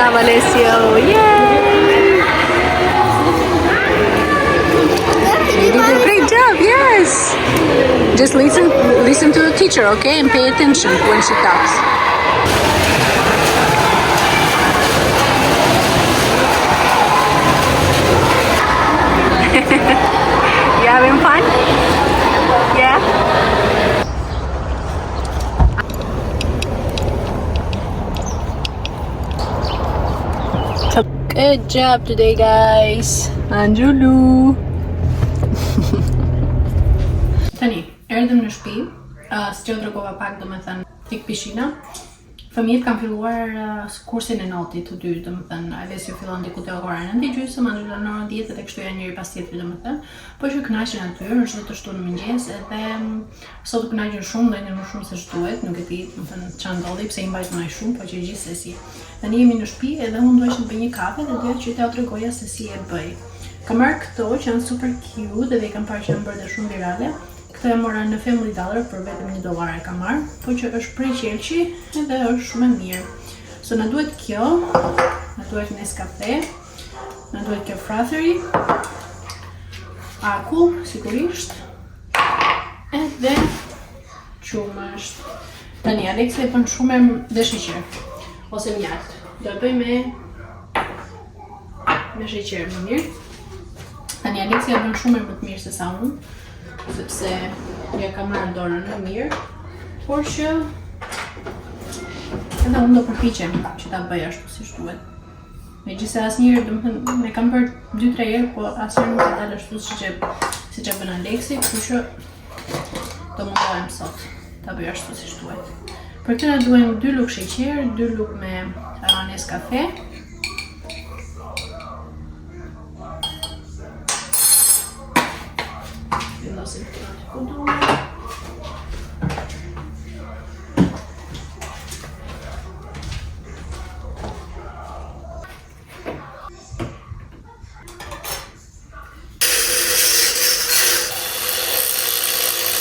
Bravo, Alessio! Yay! You did a great job, yes! Just listen to the teacher, okay? And pay attention when she talks. You having fun? Yeah? Good job today, guys. Anjulu. Tani, erdhëm në shtëpi. S'u dërgova pak, domethënë, tek pishina. Fëmijët kanë filluar kursin e notit të dytë, domethënë, Alessio fillon diku te ora 9:30, Angela në orën 10 dhe kështu janë njëri pas tjetrit, domethënë. Po që kënaqen aty, është vetë shtunë në mëngjes, edhe sot u kënaqën shumë, ndonjë më shumë se ç'duhet, nuk e di, domethënë ç'a ndodhi, pse i mbajt më shumë, po që gjithsesi. Tani jemi në shtëpi edhe unë duhesh të bëj një kafe dhe doja që t'ja tregoja se si e bëj. Kam marrë këto që janë super cute dhe i kam parë që janë bërë dhe shumë virale. Këto e mora në Family Dollar për vetëm $1 e kam marrë, po që është prej qelçi edhe është shumë e mirë. So na duhet kjo, na duhet Nescafe, na duhet kjo Frathery, akull, sigurisht, edhe qumësht. Tani, Alexia e bën shumë dhe sheqer, ose mjalt. Do e bëj me sheqer më mirë. Tani, Alexia e bën shumë më të mirë se sa unë, sepse ja ka marrë dorën më mirë, por që edhe unë do përpiqem që ta bëj ashtu siç duhet. Megjithëse asnjëherë, domethënë, e kam bërë 2-3 herë, po asnjëherë nuk ka dalë ashtu siç e bën Alexi, kështu që do mundohem sot ta bëj ashtu siç duhet. Për këtë na duhen 2 lugë sheqer, 2 lugë me Nescafe.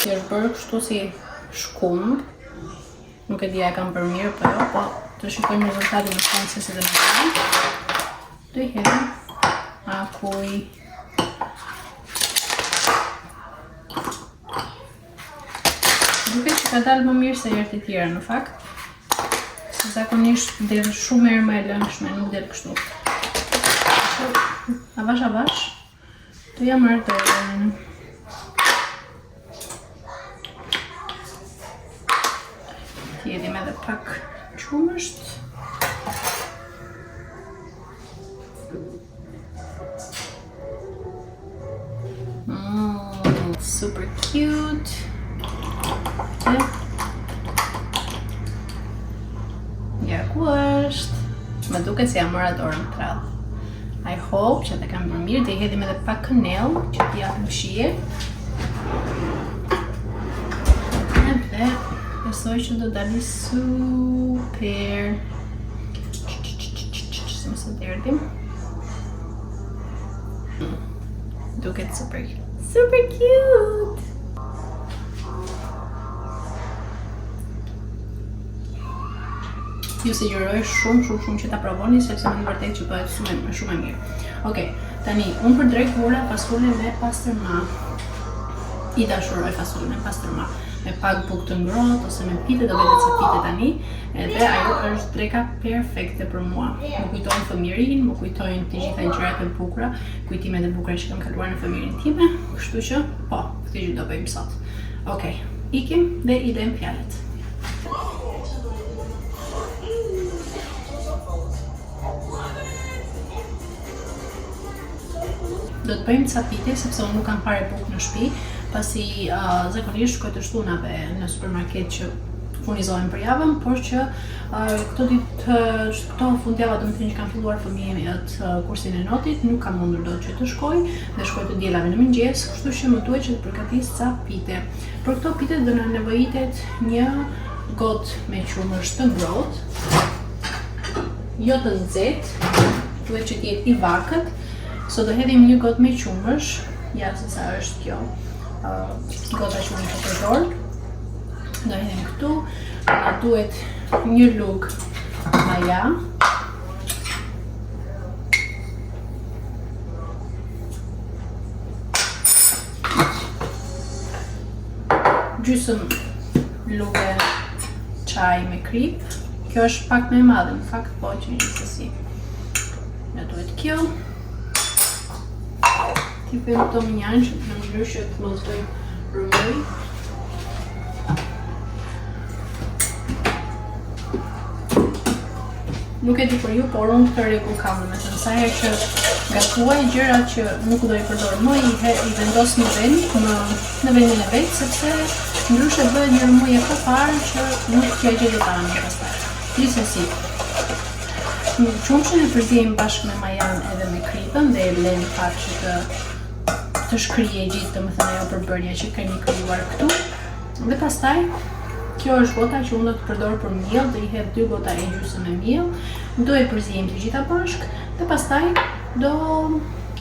Është bërë kështu si shkumb. Nuk e di a kam bërë mirë, po jo, po të shikojmë rezultatin në fund se si do të bëjmë. Do i hedhim akull. Duket që ka dalë më mirë se herët e tjera në fakt. Se zakonisht del shumë herë më e lëngshme, nuk del kështu. Avash, do ja marr dorën. Jedhim edhe pak qumësht. Super cute. Ja ku është. Më duket se ja mora dorën trellë. I hope që të kam bërë mirë. Dhe i hedhim edhe pak kanell që t'i japim shije. Edhe besoj që do dali super. Se më së derdhim. Duket super cute. Ju sugjeroj shumë që ta provoni, sepse në vërtet që bëhet shumë e mirë. Okej, tani, unë përdrej kura fasullin me pastërma. I dashuroj fasullin me pastërma. Me pak bukë të ngrohtë ose me pite, do vetë se pite tani, edhe ajo është dreka perfekte për mua. Më kujtojnë fëmijërinë, më kujtojnë të gjitha gjërat e bukura, kujtimet e bukura që kam kaluar në fëmijërinë time, kështu që, po, këtë gjë do bëjmë sot. Okej, ikim dhe i dem fjalët. Do të bëjmë ca pite, sepse unë nuk kam parë bukë në shtëpi, pasi zakonisht shkoj të shtunave në supermarket që furnizohen për javën, por që këto fundjava domethënë që kanë filluar fëmijët kursin e notit, nuk kam mundur dot që të shkoj dhe shkoj të dielave në mëngjes, kështu që më duhet që të përgatis ca pite. Për këto pite do na nevojitet një gotë me qumësht të ngrohtë, jo të nxehtë, duhet që të jetë i vakët. So do hedhim një gotë me qumësh, ja se sa është kjo gota që unë të përdor. Do hedhim këtu, na duhet një lugë maja, gjysëm luve çaj me krip. Kjo është pak më e madhe, në fakt po që njësësi. Në duhet kjo. Ti për të minjanë që në mënyrë që të mos bëjmë rëmuj. Nuk e di për ju, por unë këtë rregull kam, domethënë sa herë që gatuaj gjërat që nuk do i përdor më, i vendos në vend, në vendin e vet, sepse ndryshe bëhet një rëmujë e parë që nuk t'ja gjetë tani pastaj. Gjithsesi, qumshin e përzijmë bashkë me majan edhe me kripën dhe e lëmë pak që të shkrije gjithë, domethënë ajo përbërja që kemi krijuar këtu. Dhe pastaj kjo është gota që unë do të përdor për miell, do i hedh 2 gota e gjysmë me miell, do e përzijmë të gjitha bashkë dhe pastaj do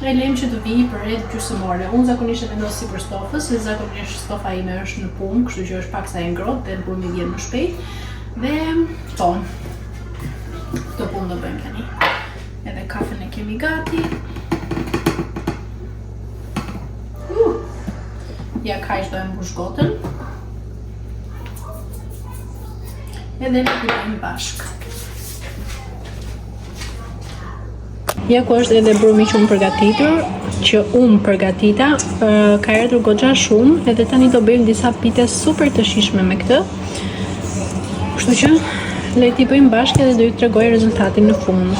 e lejmë që të vijë për rreth gjysmore. Unë zakonisht e vendos sipër stofës, se zakonisht stofa ime është në punë, kështu që është pak sa e ngrohtë dhe brumi vjen më shpejt. Dhe po, këtë punë do bëjmë tani. Edhe kafen e kemi gati. Ja kaq do e mbush gotën. Edhe ne kuptojmë bashkë. Ja ku është edhe brumi që unë përgatita, ka erdhur goxha shumë, edhe tani do bëjmë disa pite super të shijshme me këtë. Kështu që le t'i bëjmë bashkë edhe do ju tregoj rezultatin në fund.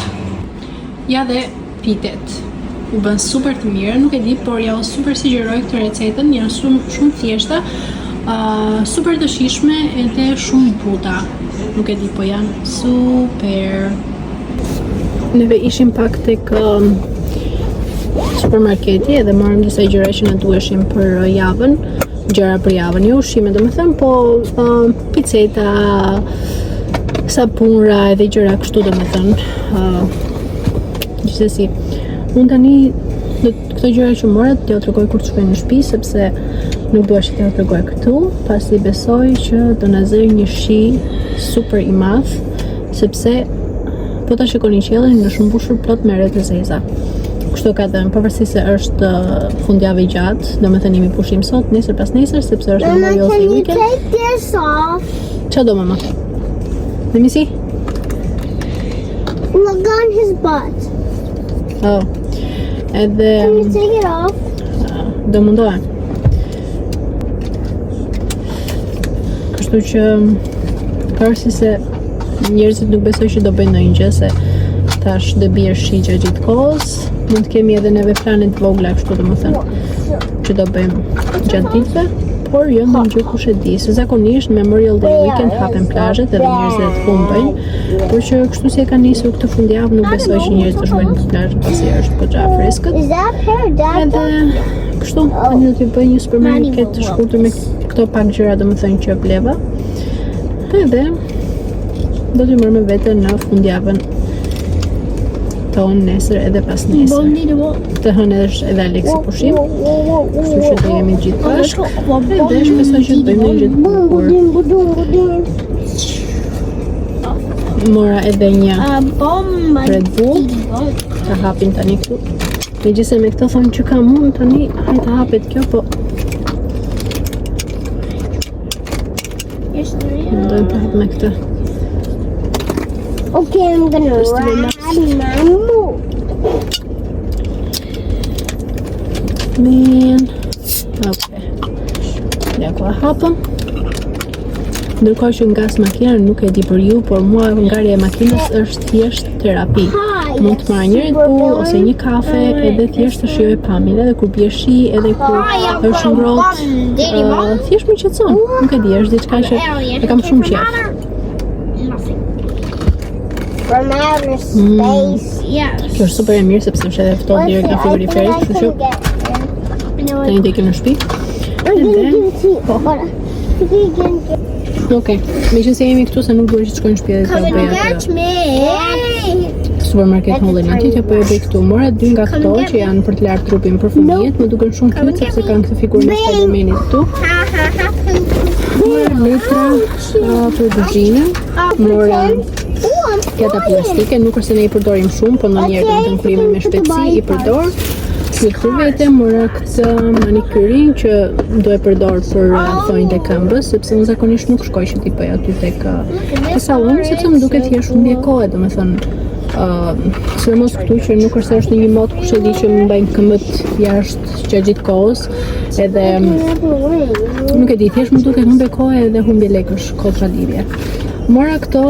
Ja dhe pitet. U bën super të mira, nuk e di, por ja u super sugjeroj këtë recetën, janë shumë thjeshta, super të shijshme edhe shumë buta. Nuk e di, po janë super. Neve ishim pak tek supermarketi edhe marrëm disa gjëra që na duheshin për javën, gjëra për javën, jo ushqime domethënë, po piceta, sapunra edhe gjëra kështu domethënë. Gjithsesi, unë tani këto gjëra që mora t'ja tregoj kur të shkoj në shtëpi, sepse nuk dua që t'ja tregoj këtu, pasi besoj që do na zëj një shi super i madh, sepse po ta shikoni qiellin është mbushur plot me re të zeza. Kështu ka thënë, pavarësisht se është fundjavë i gjatë, domethënë jemi pushim sot, nesër pas nesër, sepse është Memorial Day weekend. Mama, can you take this off? Çfarë do mama? Let me see. Look on his butt. Oh. Edhe Can you take it off? Do mundohem. Kështu që pavarësisht se njerëzit nuk besoj që do bëjnë ndonjë gjë, se tash do bie shi gjatë kohës, mund të kemi edhe neve plane të vogla kështu domethënë që do bëjmë gjatë ditëve, por jo ndonjë gjë kush e di, se zakonisht në Memorial Day weekend hapen plazhet edhe njerëzit humbin, por që kështu si e kanë nisur këtë fundjavë nuk besoj që njerëzit të shkojnë në plazh pasi është goxha freskët. Edhe kështu tani do të bëj një supermarket të shkurtër me këto pak gjëra domethënë që bleva. Edhe do t'i marr me vete në fundjavën tonë nesër edhe pas nesër. Të hënë edhe Aleksi pushim, kështu që do jemi gjithë bashkë, edhe shpresoj që të bëjmë një gjithë bukur. Mora edhe një Red Bull, të hapin tani këtu. Megjithëse me këto thonë që kam unë tani, hajde të hapet kjo, po mendojmë të hap me këtë. Okay, I'm gonna ride my mood. Man. Okay. Ja ku hapëm. Ndërkohë që ngas makina, nuk e di për ju, por mua ngarja e makinës është thjesht terapi. Mund të marr një Red Bull ose një kafe edhe thjesht të shijoj pamjen, edhe kur bie shi, edhe kur është ngrohtë. Thjesht më qetëson. Nuk e di, është diçka që e kam shumë qejf. From outer space. Kjo është super e mirë sepse është edhe ftohtë direkt nga frigoriferi, kështu që tani do ikim në shtëpi. Po. Okej, meqense jemi këtu se nuk duhet që të shkojnë në shtëpi edhe të bëj atë supermarket hollin aty, që po e bëj këtu. Mora 2 nga këto që janë për të larë trupin për fëmijët, më duken shumë cute sepse kanë këtë figurën e Spider-Manit këtu. Mora letra për buzhinën, mora pjata plastike, nuk është se ne i përdorim shumë, po ndonjëherë domethënë kur jemi me shpejtësi i përdor. Këtë vete mora këtë manikyrin që do e përdor për thonjtë e këmbës, sepse unë zakonisht nuk shkoj që t'i bëj aty tek salloni, sepse më duket thjesht shumë mbi kohë, domethënë sidomos këtu që nuk është se është një mod kush e di që më mbajnë këmbët jashtë gjatë gjithë kohës, edhe nuk e di, thjesht më duket humbe kohë edhe humbi lekësh kohë tradivje. Mora këto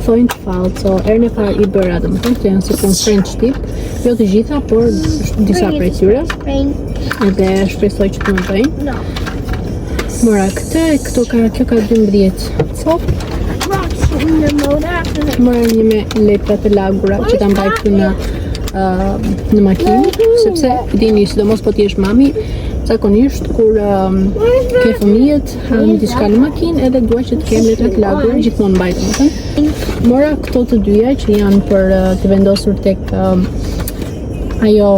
thonjtë falco, erën e parë i bëra, domethënë këto janë si pun French tip, jo të gjitha, por disa prej tyre, edhe shpresoj që të më bëjnë. Mora kjo ka 12 copë. Mora një me letra të lagura që ta mbaj këtu në makinë, sepse dini, sidomos po ti jesh mami, zakonisht kur ke fëmijët hanë diçka në makinë edhe dua që të kem letra të lagura gjithmonë mbaj domethënë. Mora këto të dyja që janë për të vendosur tek ajo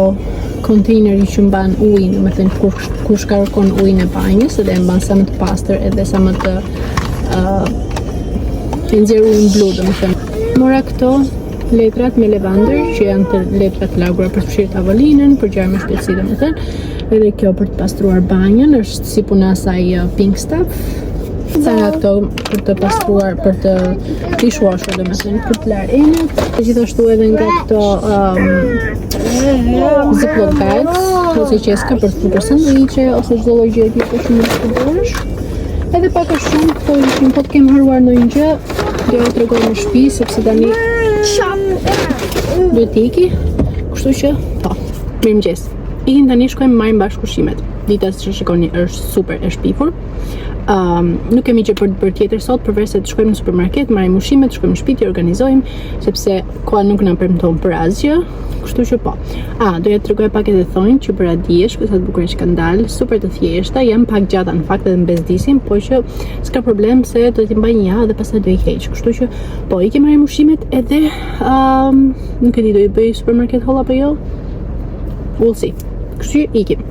kontejneri që mban ujin, domethënë kur shkarkon ujin e banjës edhe e mban sa më të pastër edhe sa më të nxjerrë ujin blu, domethënë. Mora këto letrat me lavender që janë të letrat të lagura për të fshirë tavolinën, për gjëra me shpejtësi domethënë. Edhe kjo për të pastruar banjën është si puna asaj pink stuff. Sa nga këto për të pastruar, për të dishwasher domethënë, për të larë enët. Gjithashtu edhe nga këto ziploc bags, ose qeska për të bërë sanduiqe ose çdo lloj gjëje që shumë të përdorësh. Edhe pak a shumë këto ishin, po të kem haruar ndonjë gjë, do ja tregoj në shtëpi sepse tani do të iki. Kështu që, po, mirëmëngjes. Ikin tani shkojmë marrim bashkë ushqimet. Dita që shikoni është super e shpifur. Nuk kemi gjë për të bërë tjetër sot, përveç se të shkojmë në supermarket, marrim ushqimet, shkojmë në shtëpi, t'i organizojmë, sepse koha nuk na premton për asgjë. Kështu që po. Doja të tregoj pak edhe thonjtë që bëra dje, sa të bukura që kanë dalë, super të thjeshta, janë pak gjata në fakt edhe mbezdisin, po që s'ka problem se do t'i mbaj një javë dhe pastaj do i heq. Kështu që po, i kemi marrim ushqimet edhe nuk e di, do i bëj supermarket haul apo jo. We'll see. Kështu që ikim.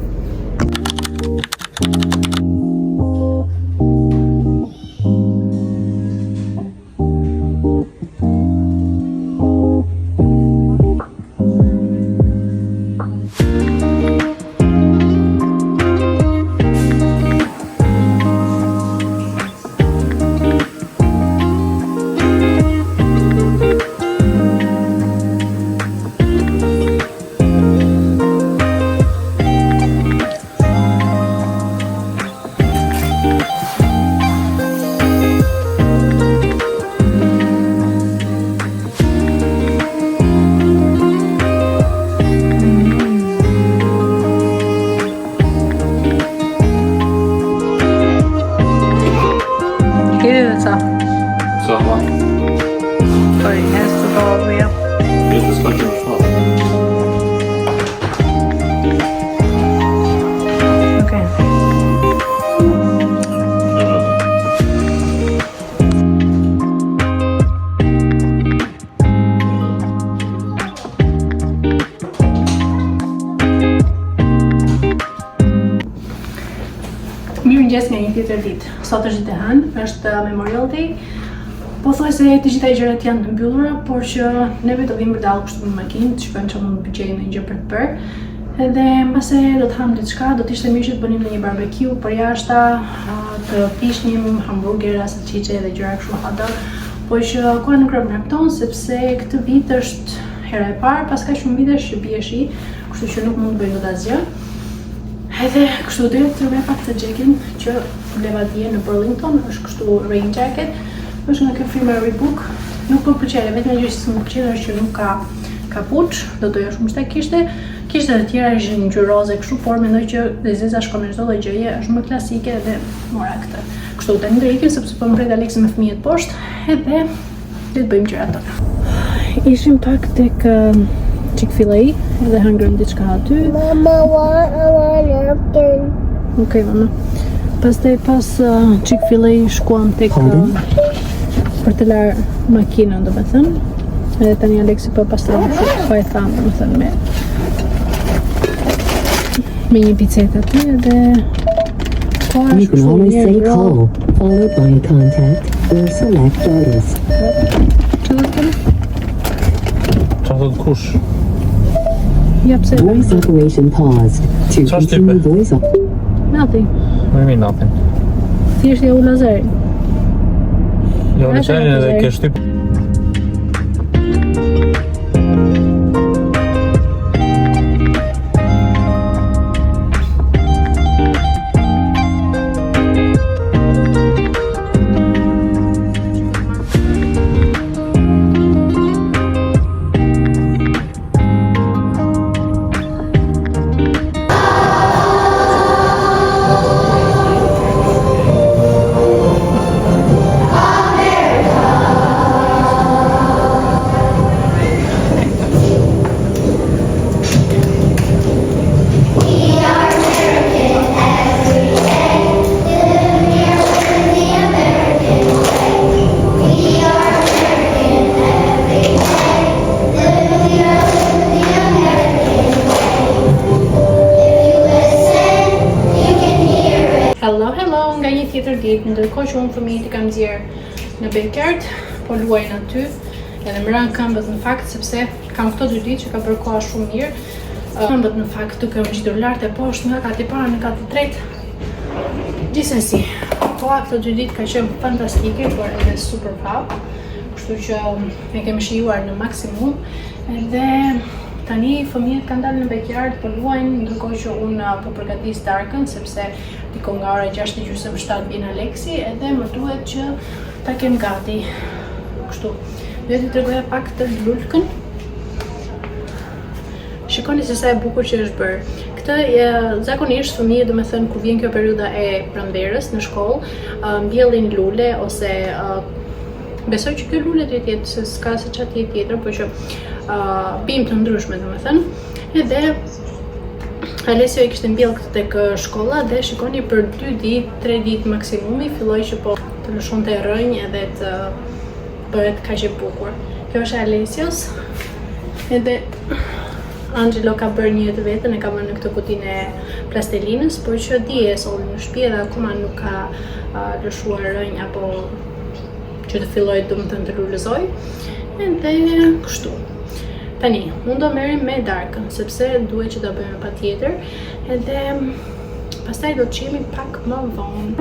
Mirëmëngjes nga një tjetër ditë. Sot është ditë e hënë, është Memorial Day. Po thuaj se të gjitha gjërat janë të mbyllura, por që neve do vim përdallë kështu në makinë, të shikojmë që mund të bëjmë një gjë për të bërë. Edhe mbase do të ham diçka, do të ishte mirë që të bënim një barbecue për jashta, të prishnim hamburgera, salcice dhe gjëra kështu hot dog. Po që koha nuk mjafton sepse këtë vit është hera e parë, pas ka shumë vitesh që bie shi, kështu që nuk mund të bëj dot asgjë. Edhe kështu do të tregoj pak të jacketin që leva dje në Burlington, është kështu rain jacket, është nga kjo firma Reebok. Nuk po pëlqej, vetëm gjë që më pëlqen është që nuk ka kapuç, do doja shumë të kishte. Kishte të tjera ishin ngjyrë roze kështu, por mendoj që lezeza shkon në çdo lloj gjëje, është më klasike dhe mora këtë. Kështu tani do ikim sepse po më pret Aleksi me fëmijët poshtë, edhe le të bëjmë gjërat tona. Ishim pak tek Chick-fil-A edhe hëngrëm diçka aty. Mama, I want napkin. Okej, mama. Pastaj pas Chick-fil-A shkuam tek për të larë makinën, domethënë. Edhe tani Aleksi po pastron kështu, po e tham, domethënë me një picet aty edhe You can always say call, followed by a contact, or select artist. Çfarë do të kush? Jap se. Voice operation paused. To Trust continue it. voice op- Nothing. What do you mean nothing? Thjesht ja u lazerin. Jo, në qenë edhe Lazer. ke shtyp. Hello, nga një tjetër ditë, ndërkohë që unë fëmijët i kam nxjerr në backyard, po luajnë aty, edhe më ranë këmbët në fakt, sepse kam këto 2 ditë që ka bërë koha shumë mirë. Këmbët në fakt duke u ngjitur lart e poshtë nga kati parë në kati tretë. Gjithsesi, koha këto 2 ditë ka qenë fantastike, por edhe super prap, kështu që e kemi shijuar në maksimum, edhe tani fëmijët kanë dalë në backyard po luajnë, ndërkohë që unë po përgatis darkën, sepse diko nga ora 6:30-7 vjen Aleksi, edhe më duhet që ta kem gati. Kështu. Duhet t'i tregoja pak të lulkën. Shikoni se sa e bukur që është bërë. Këtë zakonisht fëmijët, domethënë kur vjen kjo periudha e pranverës në shkollë, mbjellin lule ose besoj që kjo lule do të jetë, se s'ka se çfarë tjetër, por që bimë të ndryshme domethënë. Edhe Alessio i kishte mbjell këtë tek shkolla dhe shikoni për 2 ditë, 3 ditë maksimumi filloi që po të lëshonte rrënjë edhe të bëhet kaq e bukur. Kjo është Alessios. Edhe Angelo ka bërë një të vetën, e ka bërë në këtë kutinë e plastelinës, por që di e solli në shtëpi dhe akoma nuk ka lëshuar rrënjë apo që të filloj domethënë të lulëzoj. Edhe kështu. Tani, unë do merrem me darkën, sepse duhet që do bëjmë patjetër, edhe pastaj do të qemi pak më vonë.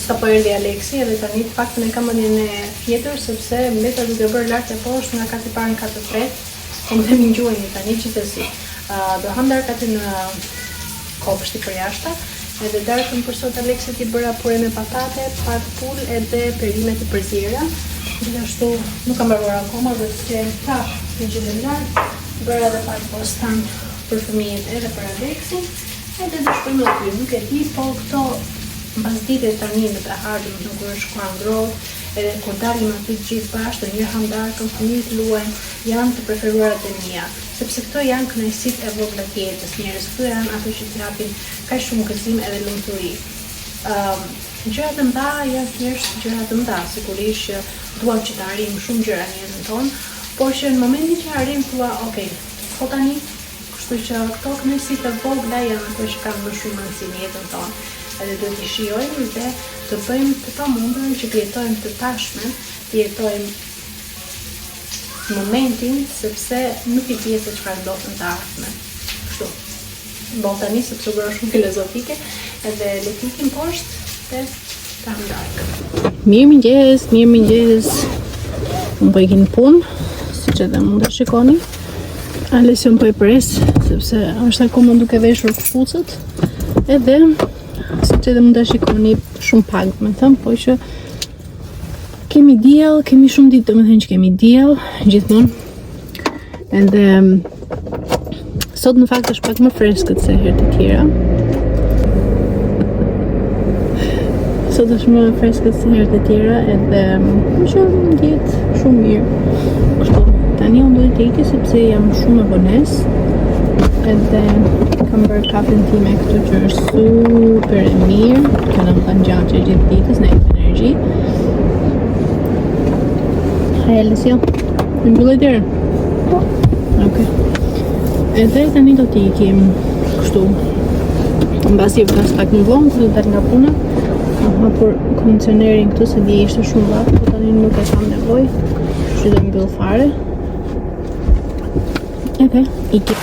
Sa po erdhi Aleksi, edhe tani të paktën e kam mënien e tjetër, sepse mbeta duke bërë lart e poshtë nga kati parë në katë tretë, po më themi gjuheni tani gjithsesi. Do ham darkë aty në kopshti për jashta, edhe darkën për sot Aleksit i bëra pure me patate, pak pull edhe perime të përzira. Gjithashtu nuk kam mbaruar akoma, do të qenë prapë në gjendje lartë. Bëra edhe pak bostan për fëmijët edhe për Aleksin, edhe do shkojmë aty. Nuk e di, po këto mbas ditës tani në të ardhmen nuk është shkuar ngrohtë, edhe kur dalim aty gjithë bashkë, një ham darkën, fëmijët luajnë, janë të preferuarat e mia. Sepse këto janë kënaqësitë e vogla të jetës njerëz, këto janë ato që t'japin kaq shumë gëzim edhe lumturi. Gjërat e mëdha janë thjesht gjëra të mëdha, sigurisht që duam që të arrijmë shumë gjëra në jetën tonë, por që në momentin që arrijmë thua, ok, po tani, kështu që këto kënaqësitë e vogla janë ato që kanë më shumë rëndësi në jetën tonë. Edhe duhet t'i shijojmë dhe të bëjmë të pamundurën që të jetojmë të tashmen, të jetojmë momentin, sepse nuk i di se çfarë do të ardhmen. Kështu. Bon tani sepse bëra shumë filozofike, edhe le të ikim poshtë dhe ta ham darkën. Mirëmëngjes. Unë po ikin punë, siç edhe mund të shikoni. Alessio po e pres, sepse është akoma duke veshur këpucët, edhe siç edhe mund të shikoni shumë pak, më thënë, po që kemi diell, kemi shumë ditë, domethënë që kemi diell gjithmonë. Edhe sot në fakt është pak më freskët se herët e tjera. Sot është më freskët se herët e tjera, edhe që ndjet shumë mirë. Kështu, tani unë duhet të iki sepse jam shumë e vonesë. Edhe kam bërë kafen time këtu që është super e mirë, që në më kanë gjatë gjithë ditës, në energji. Alessio, më mbyllë derën? Po. Okej. Edhe tani do t'i ikim kështu. Mbasi vlas pak më vonë, kur do dal nga puna, kam hapur kondicionerin këtu se dje ishte shumë vat, po tani nuk e kam nevojë. Kështu do mbyll fare. Edhe iki.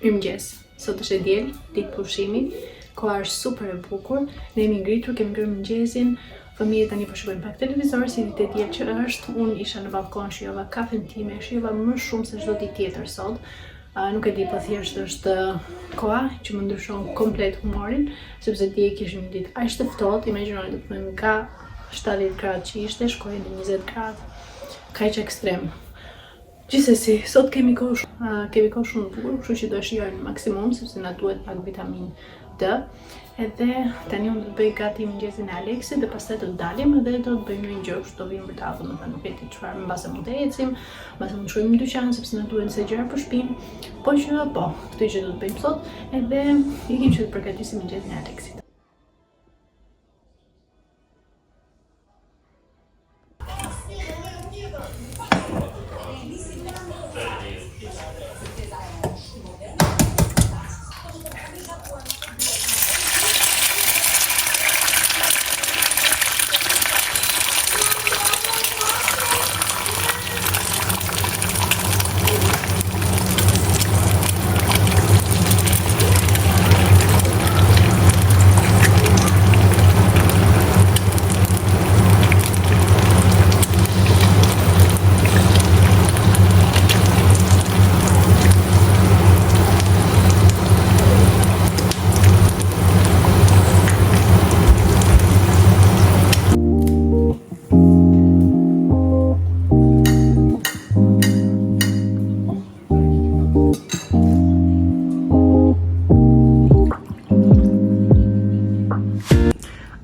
Mirëmëngjes. Sot është e diel, ditë pushimi. Koha është super e bukur. Ne jemi ngritur, kemi ngrënë mëngjesin. Fëmijët tani po shikojnë pak televizor, si ditë e diel që është. Unë isha në balkon, shijova kafen time, shijova më shumë se çdo ditë tjetër sot. Nuk e di, po thjesht është koha që më ndryshon komplet humorin, sepse dje kishim një ditë aq të ftohtë, imagjinoni, do të thënë nga 70 gradë që ishte, shkoi në 20 gradë. Kaq ekstrem. Gjithsesi, sot kemi kohë shumë bukur, kështu që do shijojmë maksimum sepse na duhet pak vitamin D. Edhe tani unë do të bëj gati mëngjesin e Aleksit dhe pastaj do të dalim edhe do të bëjmë një gjë, kështu do vim për ta, domethënë nuk e di çfarë, mbase mund të ecim, mbase mund të shkojmë në dyqan sepse na duhen se gjëra për shtëpinë. Po që po, këtë që do të bëjmë sot, edhe ikim që të përgatisim mëngjesin e Aleksit.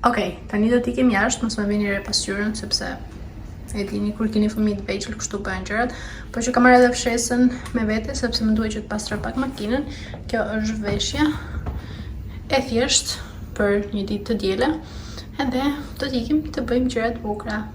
Okej, tani do t'ikim jashtë, mos më vini re pasqyrën sepse e dini kur keni fëmijë të vegjël kështu bëhen gjërat, por që kam marrë edhe fshesën me vete sepse më duhet që të pastroj pak makinën. Kjo është veshja e thjesht për një ditë të diele, edhe do t'ikim të bëjmë gjëra të bukura.